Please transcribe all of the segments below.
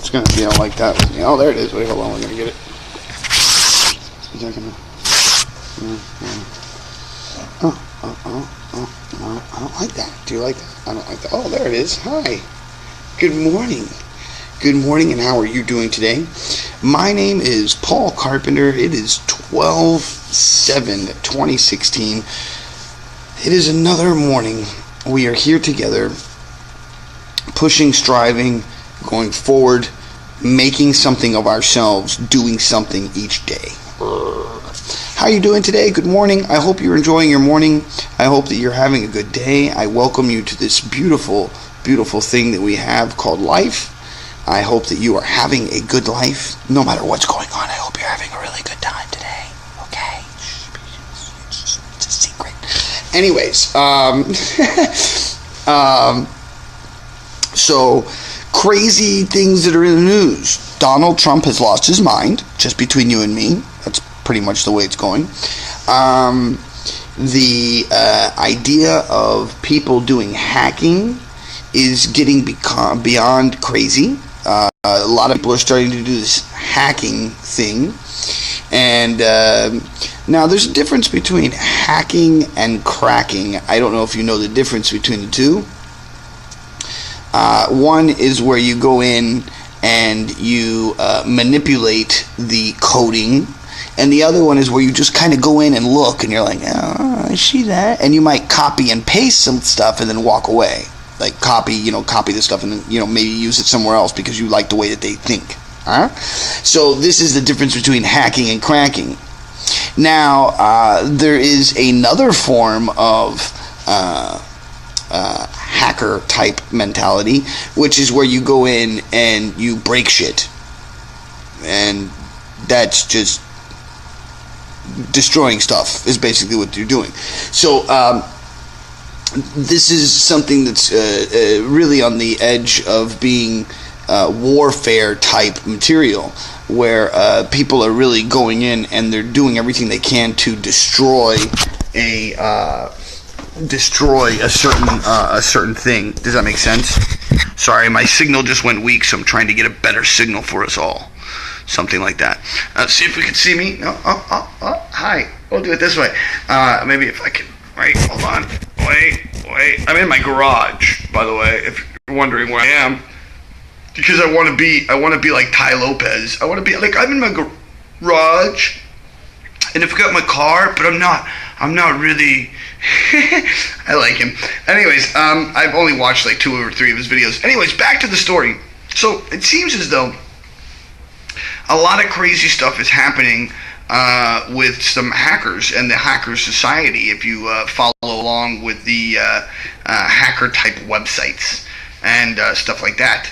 It's gonna be like that with me. Oh, there it is. Wait, hold on. We're gonna get it. Is that gonna? Oh, I don't like that. Do you like that? I don't like that. Oh, there it is. Hi. Good morning. Good morning, and how are you doing today? My name is Paul Carpenter. It is 12/7/2016. It is another morning. We are here together, pushing, striving, going forward, making something of ourselves, doing something each day. How are you doing today? Good morning. I hope you're enjoying your morning. I hope that you're having a good day. I welcome you to this beautiful, beautiful thing that we have called life. I hope that you are having a good life, no matter what's going on. I hope you're having a really good time today. Okay? It's a secret. Anyways, so crazy things that are in the news. Donald Trump has lost his mind, just between you and me. That's pretty much the way it's going. The idea of people doing hacking is getting beyond crazy. A lot of people are starting to do this hacking thing. And now there's a difference between hacking and cracking. I don't know if you know the difference between the two. One is where you go in and you manipulate the coding, and the other one is where you just kind of go in and look, and you're like, oh, I see that, and you might copy and paste some stuff and then walk away. Like copy the stuff and then, maybe use it somewhere else because you like the way that they think. Huh? So this is the difference between hacking and cracking. Now, there is another form of hacker type mentality, which is where you go in and you break shit, and that's just destroying stuff is basically what you're doing. So this is something that's really on the edge of being warfare type material, where people are really going in and they're doing everything they can to destroy a certain thing. Does that make sense? Sorry, my signal just went weak, so I'm trying to get a better signal for us all. Something like that. See if we can see me. No. Oh, hi. We'll do it this way. Maybe if I can. Wait, hold on. Wait. I'm in my garage, by the way, if you're wondering where I am. Because I want to be like Ty Lopez. I want to be like, I'm in my garage, and I've got my car, but I'm not really. I like him. Anyways, I've only watched like 2 or 3 of his videos. Anyways, back to the story. So it seems as though a lot of crazy stuff is happening with some hackers and the hacker society. If you follow along with the hacker type websites and stuff like that.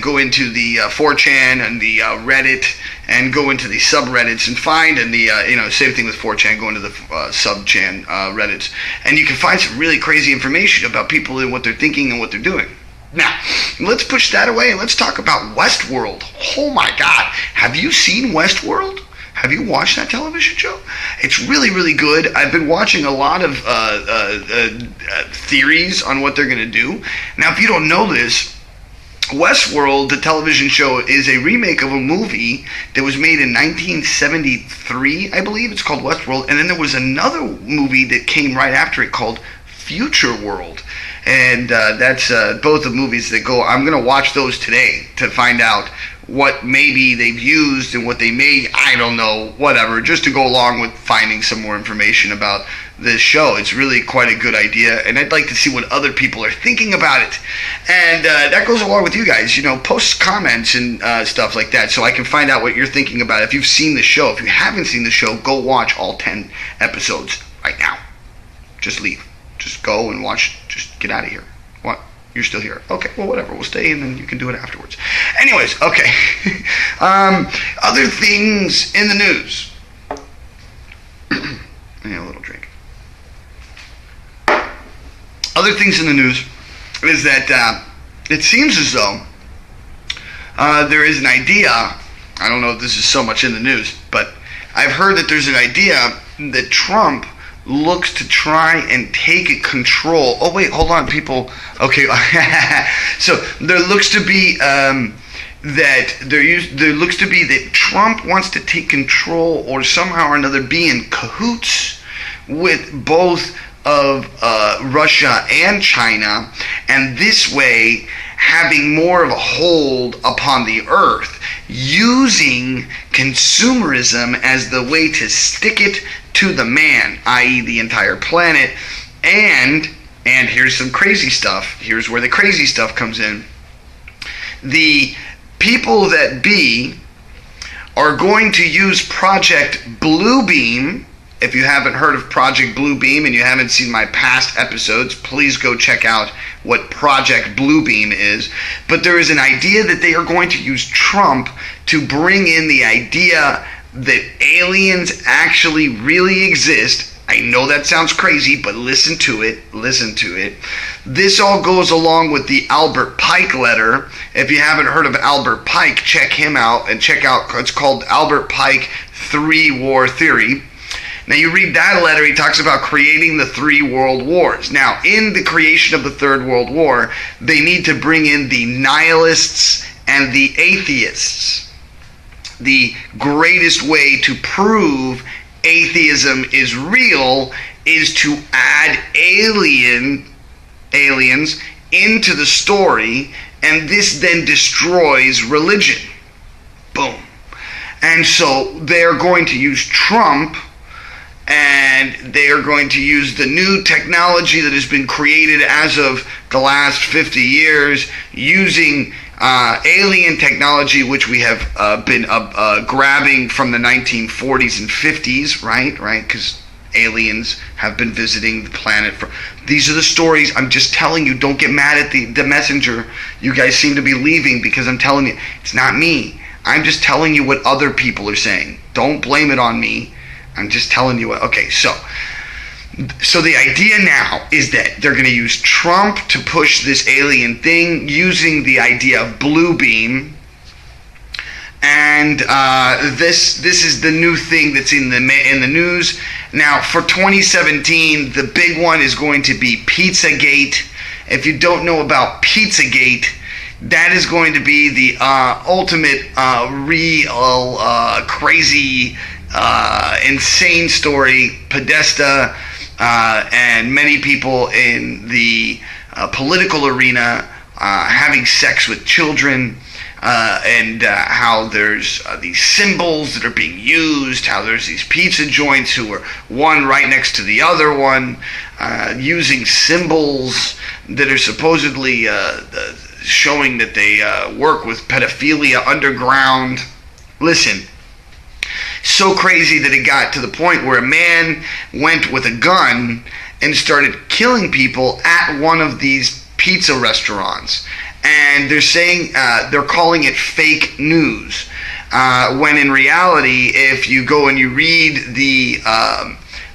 Go into the 4chan and the Reddit, and go into the subreddits and find, and the same thing with 4chan, go into the sub-chan Reddits, and you can find some really crazy information about people and what they're thinking and what they're doing. Now, let's push that away and let's talk about Westworld. Oh my God, have you seen Westworld? Have you watched that television show? It's really, really good. I've been watching a lot of theories on what they're going to do. Now, if you don't know this, Westworld, the television show, is a remake of a movie that was made in 1973, I believe. It's called Westworld. And then there was another movie that came right after it called Future World. And that's both the movies that go. I'm going to watch those today to find out what maybe they've used and what they made. I don't know, whatever, just to go along with finding some more information about this show. It's really quite a good idea, and I'd like to see what other people are thinking about it. And that goes along with you guys, post comments and stuff like that, so I can find out what you're thinking about. If you've seen the show, if you haven't seen the show, go watch all 10 episodes right now. Just leave. Just go and watch. Just get out of here. What? You're still here. Okay, well, whatever. We'll stay and then you can do it afterwards. Anyways, okay. Other things in the news. I need a little drink. Other things in the news is that it seems as though there is an idea. I don't know if this is so much in the news, but I've heard that there's an idea that Trump looks to try and take control. Oh wait, hold on, people. Okay, so there looks to be that there looks to be that Trump wants to take control or somehow or another be in cahoots with both of Russia and China, and this way having more of a hold upon the earth, using consumerism as the way to stick it to the man, i.e. the entire planet. And here's some crazy stuff. Here's where the crazy stuff comes in. The people that be are going to use Project Bluebeam. If you haven't heard of Project Bluebeam and you haven't seen my past episodes, please go check out what Project Bluebeam is. But there is an idea that they are going to use Trump to bring in the idea that aliens actually really exist. I know that sounds crazy, but listen to it. This all goes along with the Albert Pike letter. If you haven't heard of Albert Pike, check him out and check out, it's called Albert Pike 3 War Theory. Now you read that letter, he talks about creating the 3 world wars. Now, in the creation of the 3rd World War, they need to bring in the nihilists and the atheists. The greatest way to prove atheism is real is to add aliens into the story, and this then destroys religion. Boom. And so they're going to use Trump, and they are going to use the new technology that has been created as of the last 50 years, using alien technology, which we have been grabbing from the 1940s and 50s, right? Because aliens have been visiting the planet. These are the stories. I'm just telling you, don't get mad at the messenger. You guys seem to be leaving because I'm telling you, it's not me. I'm just telling you what other people are saying. Don't blame it on me. I'm just telling you what. Okay, so the idea now is that they're going to use Trump to push this alien thing using the idea of Bluebeam, and this is the new thing that's in the news now for 2017. The big one is going to be Pizzagate. If you don't know about Pizzagate, that is going to be the ultimate real crazy insane story. Podesta and many people in the political arena having sex with children, and how there's these symbols that are being used, how there's these pizza joints who are one right next to the other one, using symbols that are supposedly showing that they work with pedophilia underground. Listen, so crazy that it got to the point where a man went with a gun and started killing people at one of these pizza restaurants. And they're saying, they're calling it fake news. When in reality, if you go and you read the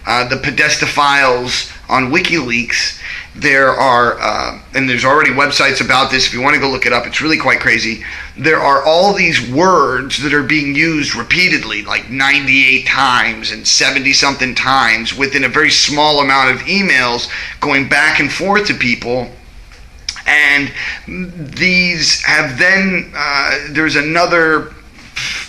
Podesta files on WikiLeaks, there are, and there's already websites about this, if you want to go look it up, it's really quite crazy. There are all these words that are being used repeatedly, like 98 times and 70-something times within a very small amount of emails going back and forth to people. And these have then, there's another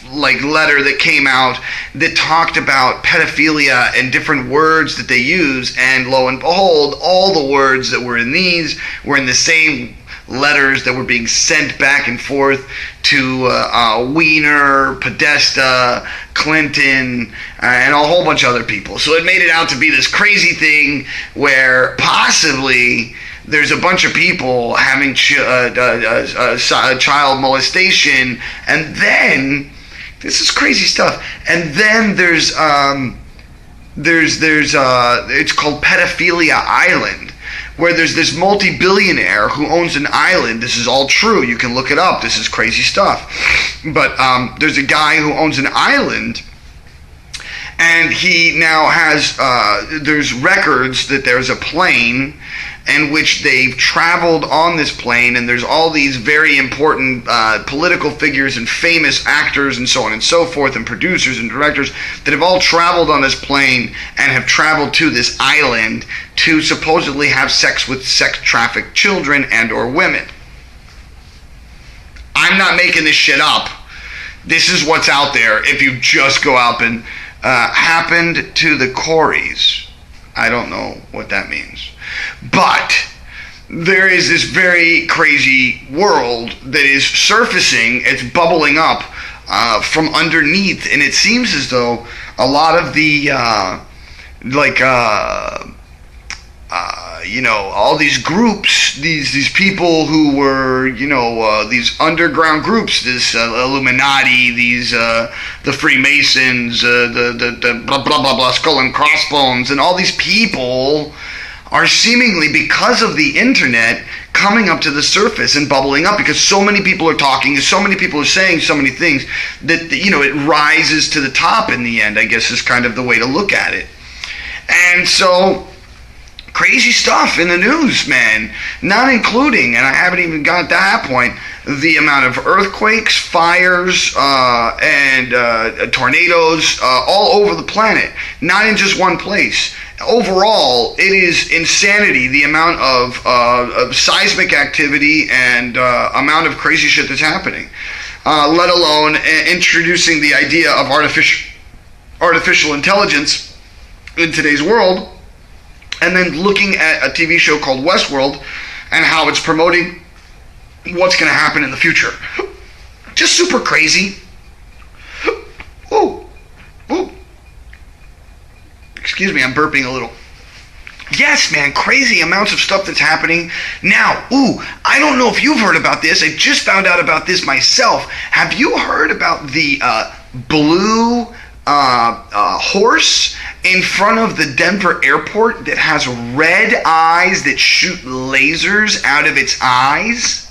letter that came out that talked about pedophilia and different words that they use, and lo and behold, all the words that were in these were in the same letters that were being sent back and forth to Weiner, Podesta, Clinton, and a whole bunch of other people. So it made it out to be this crazy thing where possibly there's a bunch of people having child molestation, and then this is crazy stuff. And then there's it's called Pedophilia Island, where there's this multi-billionaire who owns an island. This is all true. You can look it up. This is crazy stuff. But there's a guy who owns an island, and he now has there's records that there's a plane in which they've traveled on this plane, and there's all these very important political figures and famous actors and so on and so forth, and producers and directors that have all traveled on this plane and have traveled to this island to supposedly have sex with sex-trafficked children and or women. I'm not making this shit up. This is what's out there if you just go out and happened to the Coreys. I don't know what that means. But there is this very crazy world that is surfacing. It's bubbling up from underneath. And it seems as though a lot of the, all these groups, these people who were, these underground groups, this Illuminati, these the Freemasons, the blah blah blah blah, skull and crossbones, and all these people are seemingly, because of the internet, coming up to the surface and bubbling up, because so many people are talking, so many people are saying so many things that it rises to the top in the end, I guess, is kind of the way to look at it. And so, crazy stuff in the news, man. Not including, and I haven't even got to that point, the amount of earthquakes, fires, and tornadoes all over the planet. Not in just one place. Overall, it is insanity, the amount of seismic activity and amount of crazy shit that's happening. Let alone introducing the idea of artificial intelligence in today's world, and then looking at a TV show called Westworld and how it's promoting what's going to happen in the future. Just super crazy. Ooh. Excuse me, I'm burping a little. Yes, man, crazy amounts of stuff that's happening. Now, I don't know if you've heard about this. I just found out about this myself. Have you heard about the blue horse in front of the Denver airport that has red eyes that shoot lasers out of its eyes?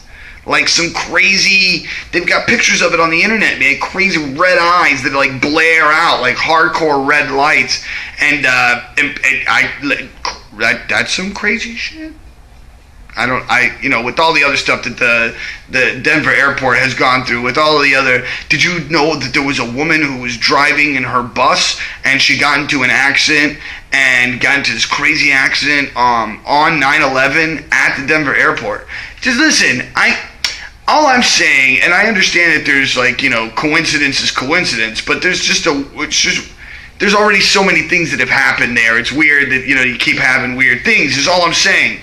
Like some crazy, they've got pictures of it on the internet, man. Crazy red eyes that like blare out like hardcore red lights, and that's some crazy shit. With all the other stuff that the Denver airport has gone through, with all the other, did you know that there was a woman who was driving in her bus and she got into an accident and got into this crazy accident on 9/11 at the Denver airport? Just listen, all I'm saying, and I understand that there's coincidence is coincidence, but there's already so many things that have happened there. It's weird that, you keep having weird things, is all I'm saying.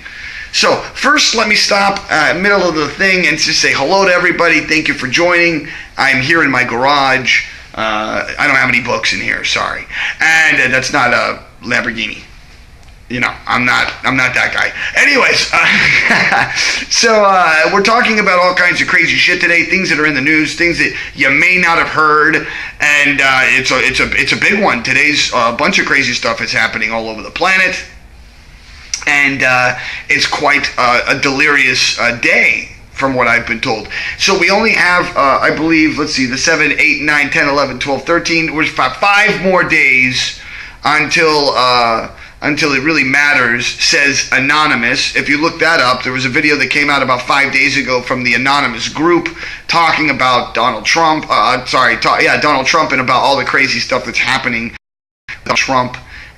So, first, let me stop middle of the thing and just say hello to everybody. Thank you for joining. I'm here in my garage. I don't have any books in here, sorry. And that's not a Lamborghini. I'm not that guy. Anyways, so we're talking about all kinds of crazy shit today, things that are in the news, things that you may not have heard, and it's a big one. Today's a bunch of crazy stuff that's happening all over the planet, and it's quite a delirious day, from what I've been told. So we only have, I believe, let's see, the 7, 8, 9, 10, 11, 12, 13, we're 5 more days until it really matters, says Anonymous. If you look that up, there was a video that came out about 5 days ago from the Anonymous group talking about Donald Trump, Donald Trump, and about all the crazy stuff that's happening with Trump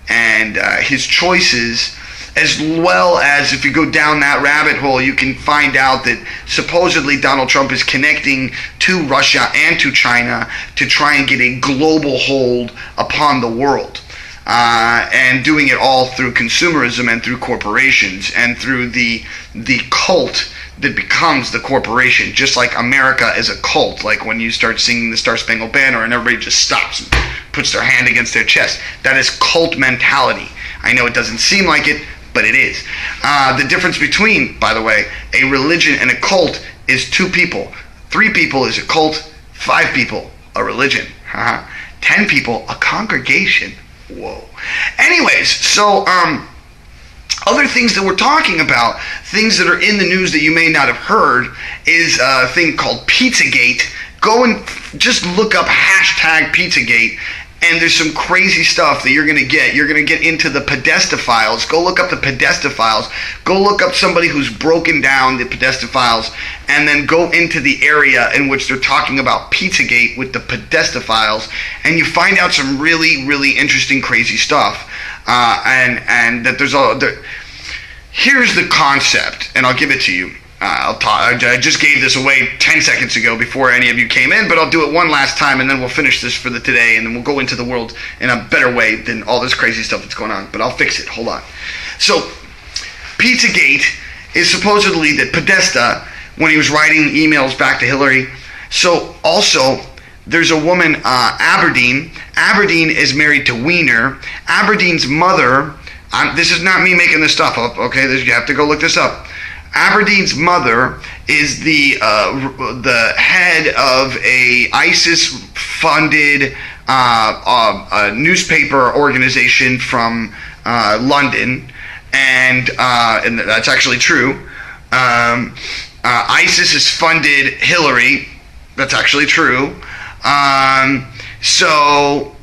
and his choices, as well as, if you go down that rabbit hole, you can find out that supposedly Donald Trump is connecting to Russia and to China to try and get a global hold upon the world. And doing it all through consumerism and through corporations and through the cult that becomes the corporation, just like America is a cult. Like when you start singing the Star Spangled Banner and everybody just stops and puts their hand against their chest. That is cult mentality. I know it doesn't seem like it, but it is. The difference between, by the way, a religion and a cult is 2 people. 3 people is a cult, 5 people, a religion. 10 people, a congregation. Whoa. Anyways, so other things that we're talking about, things that are in the news that you may not have heard, is a thing called Pizzagate. Go and just look up hashtag Pizzagate, and there's some crazy stuff that you're going to get. You're going to get into the Podesta files. Go look up the Podesta files. Go look up somebody who's broken down the Podesta files, and then go into the area in which they're talking about Pizzagate with the Podesta files, and you find out some really, really interesting, crazy stuff. And that there's here's the concept, and I'll give it to you. I just gave this away 10 seconds ago before any of you came in, but I'll do it one last time, and then we'll finish this for the today, and then we'll go into the world in a better way than all this crazy stuff that's going on. But I'll fix it. Hold on. So, Pizzagate is supposedly that Podesta, when he was writing emails back to Hillary. So, also, there's a woman, Aberdeen. Aberdeen is married to Wiener. Aberdeen's mother, this is not me making this stuff up, okay? You have to go look this up. Aberdeen's mother is the head of a ISIS-funded newspaper organization from London, and that's actually true. ISIS has funded Hillary. That's actually true. So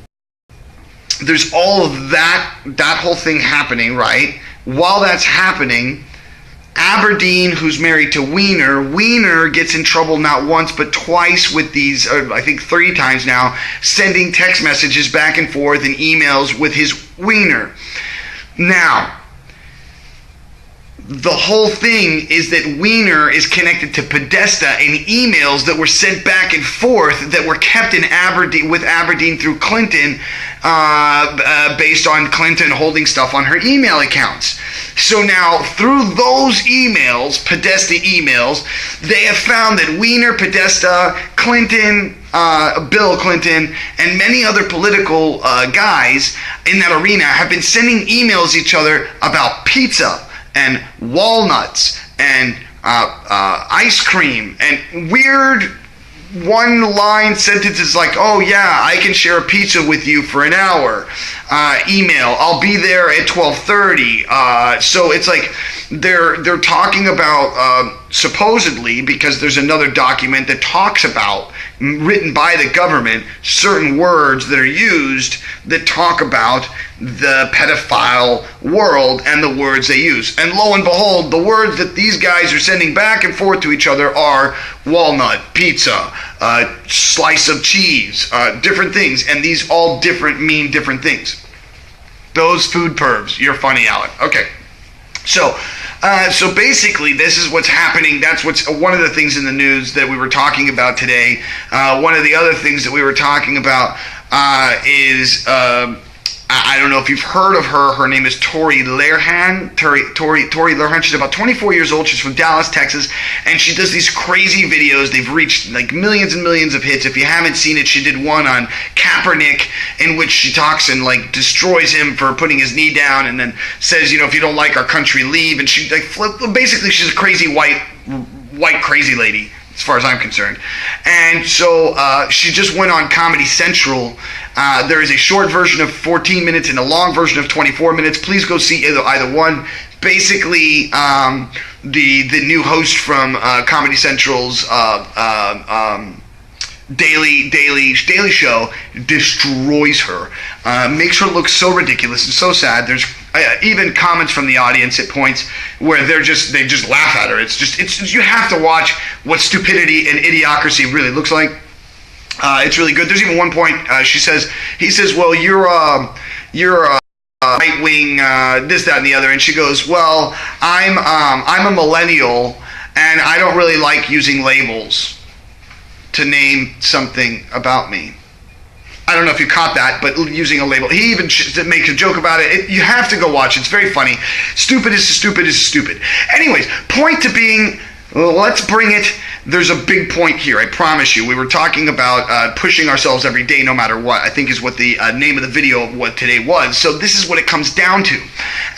there's all of that whole thing happening, right? While that's happening, Aberdeen, who's married to Wiener gets in trouble not once but twice with these, I think 3 times now, sending text messages back and forth and emails with his Wiener. Now, the whole thing is that Wiener is connected to Podesta and emails that were sent back and forth that were kept in Aberdeen through Clinton, based on Clinton holding stuff on her email accounts. So now, through those emails, Podesta emails, they have found that Wiener, Podesta, Clinton, Bill Clinton, and many other political guys in that arena have been sending emails each other about pizza and walnuts and ice cream and weird one-line sentences like, oh yeah, I can share a pizza with you for an hour. Email, I'll be there at 12:30. So it's like they're talking about supposedly, because there's another document that talks about, written by the government, certain words that are used that talk about the pedophile world and the words they use. And lo and behold, the words that these guys are sending back and forth to each other are walnut, pizza, slice of cheese, different things. And these all mean different things. Those food pervs. You're funny, Alan. Okay. So basically, this is what's happening. That's what's one of the things in the news that we were talking about today. One of the other things that we were talking about is I don't know if you've heard of her. Her name is Tori Lerhan. Tori Lerhan. She's about 24 years old. She's from Dallas, Texas, and she does these crazy videos. They've reached like millions and millions of hits. If you haven't seen it, she did one on Kaepernick in which she talks and like destroys him for putting his knee down, and then says, you know, if you don't like our country, leave. And she basically she's a crazy white crazy lady, as far as I'm concerned. And so she just went on Comedy Central. There is a short version of 14 minutes and a long version of 24 minutes. Please go see either one. Basically, the new host from Comedy Central's daily show destroys her, makes her look so ridiculous and so sad. There's even comments from the audience at points where they just laugh at her. It's you have to watch what stupidity and idiocracy really looks like. It's really good. There's even one point he says, well, you're a right wing, this, that, and the other, and she goes, well, I'm a millennial, and I don't really like using labels to name something about me. I don't know if you caught that, but using a label. He even makes a joke about it. You have to go watch it. It's very funny. Stupid is stupid. Anyways, point to being, let's bring it. There's a big point here, I promise you. We were talking about pushing ourselves every day no matter what, I think is what the name of the video of what today was. So this is what it comes down to.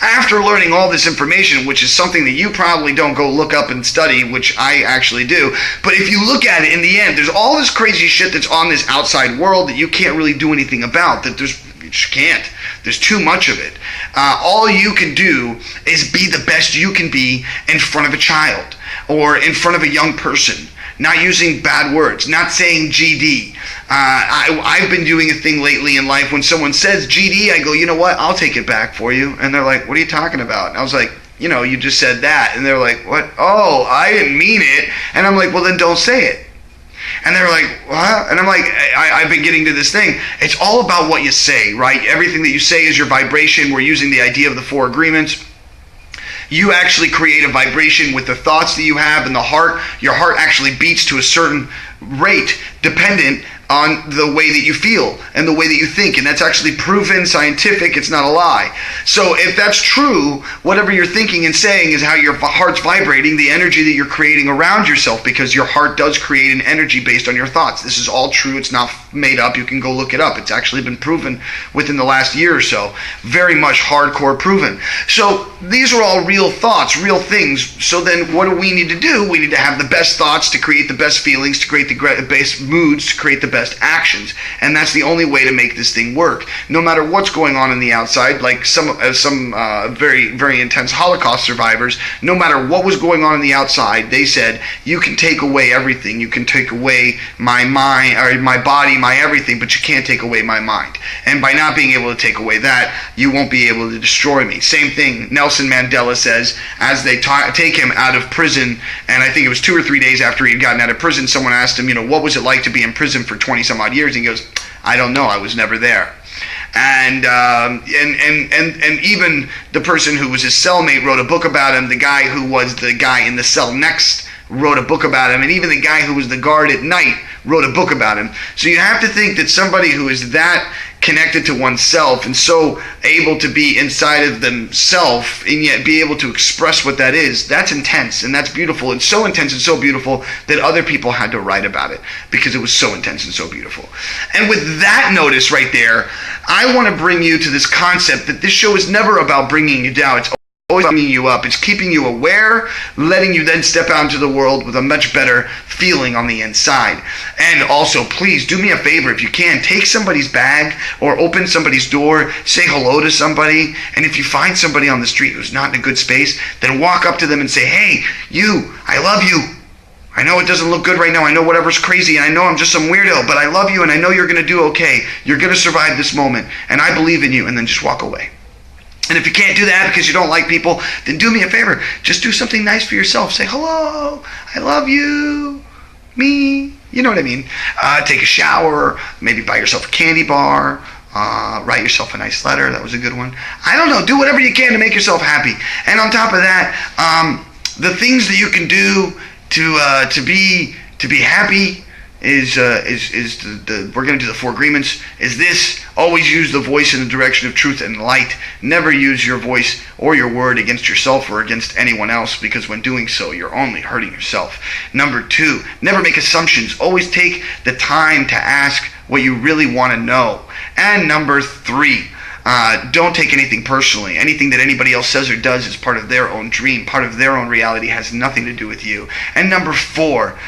After learning all this information, which is something that you probably don't go look up and study, which I actually do, but if you look at it in the end, there's all this crazy shit that's on this outside world that you can't really do anything about, you just can't. There's too much of it. All you can do is be the best you can be in front of a child or in front of a young person, not using bad words, not saying GD. I've been doing a thing lately in life when someone says GD, I go, you know what, I'll take it back for you. And they're like, what are you talking about? And I was like, you know, you just said that. And they're like, what? Oh, I didn't mean it. And I'm like, well, then don't say it. And they're like, what? And I'm like, I've been getting to this thing. It's all about what you say, right? Everything that you say is your vibration. We're using the idea of the 4 agreements. You actually create a vibration with the thoughts that you have in the heart. Your heart actually beats to a certain rate dependent on the way that you feel and the way that you think, and that's actually proven scientific. It's not a lie. So if that's true, whatever you're thinking and saying is how your heart's vibrating, the energy that you're creating around yourself, because your heart does create an energy based on your thoughts. This is all true. It's not made up. You can go look it up. It's actually been proven within the last year or so. Very much hardcore proven. So these are all real thoughts, real things. So then what do we need to do? We need to have the best thoughts to create the best feelings, to create the best moods, to create the best actions. And that's the only way to make this thing work. No matter what's going on the outside, like some very, very intense Holocaust survivors, no matter what was going on the outside, they said, you can take away everything. You can take away my mind, or my body, my everything, but you can't take away my mind. And by not being able to take away that, you won't be able to destroy me. Same thing Nelson Mandela says as they take him out of prison, and I think it was 2 or 3 days after he had gotten out of prison, someone asked him, what was it like to be in prison for 20 some odd years? And he goes, I don't know, I was never there. And even the person who was his cellmate wrote a book about him. The guy who was the guy in the cell next wrote a book about him, and even the guy who was the guard at night wrote a book about him. So you have to think that somebody who is that connected to oneself and so able to be inside of themselves and yet be able to express what that is, that's intense and that's beautiful. It's so intense and so beautiful that other people had to write about it because it was so intense and so beautiful. And with that notice right there, I want to bring you to this concept that this show is never about bringing you down. It's always bringing you up. It's keeping you aware, letting you then step out into the world with a much better feeling on the inside. And also, please do me a favor, if you can, take somebody's bag or open somebody's door, say hello to somebody, and if you find somebody on the street who's not in a good space, then walk up to them and say, hey, you, I love you. I know it doesn't look good right now. I know whatever's crazy, and I know I'm just some weirdo, but I love you, and I know you're going to do okay. You're going to survive this moment, and I believe in you, and then just walk away. And if you can't do that because you don't like people, then do me a favor. Just do something nice for yourself. Say, hello, I love you, me. You know what I mean? Take a shower, maybe buy yourself a candy bar, write yourself a nice letter. That was a good one. I don't know. Do whatever you can to make yourself happy. And on top of that, the things that you can do to be happy is we're going to do the 4 agreements. Is this: always use the voice in the direction of truth and light. Never use your voice or your word against yourself or against anyone else, because when doing so, you're only hurting yourself. Number 2, never make assumptions. Always take the time to ask what you really want to know. And number 3, don't take anything personally. Anything that anybody else says or does is part of their own dream, part of their own reality, has nothing to do with you. And number 4,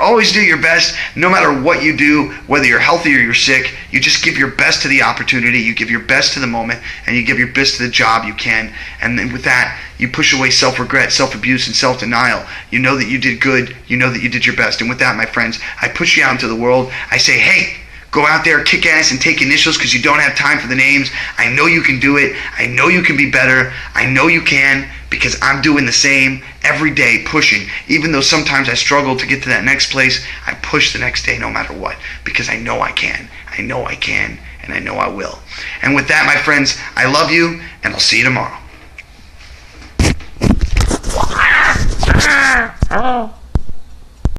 always do your best, no matter what you do, whether you're healthy or you're sick. You just give your best to the opportunity, you give your best to the moment, and you give your best to the job you can. And then with that, you push away self-regret, self-abuse, and self-denial. You know that you did good, you know that you did your best. And with that, my friends, I push you out into the world. I say, hey, go out there, kick ass, and take initials, because you don't have time for the names. I know you can do it. I know you can be better. I know you can, because I'm doing the same every day, pushing. Even though sometimes I struggle to get to that next place, I push the next day no matter what, because I know I can. I know I can, and I know I will. And with that, my friends, I love you, and I'll see you tomorrow.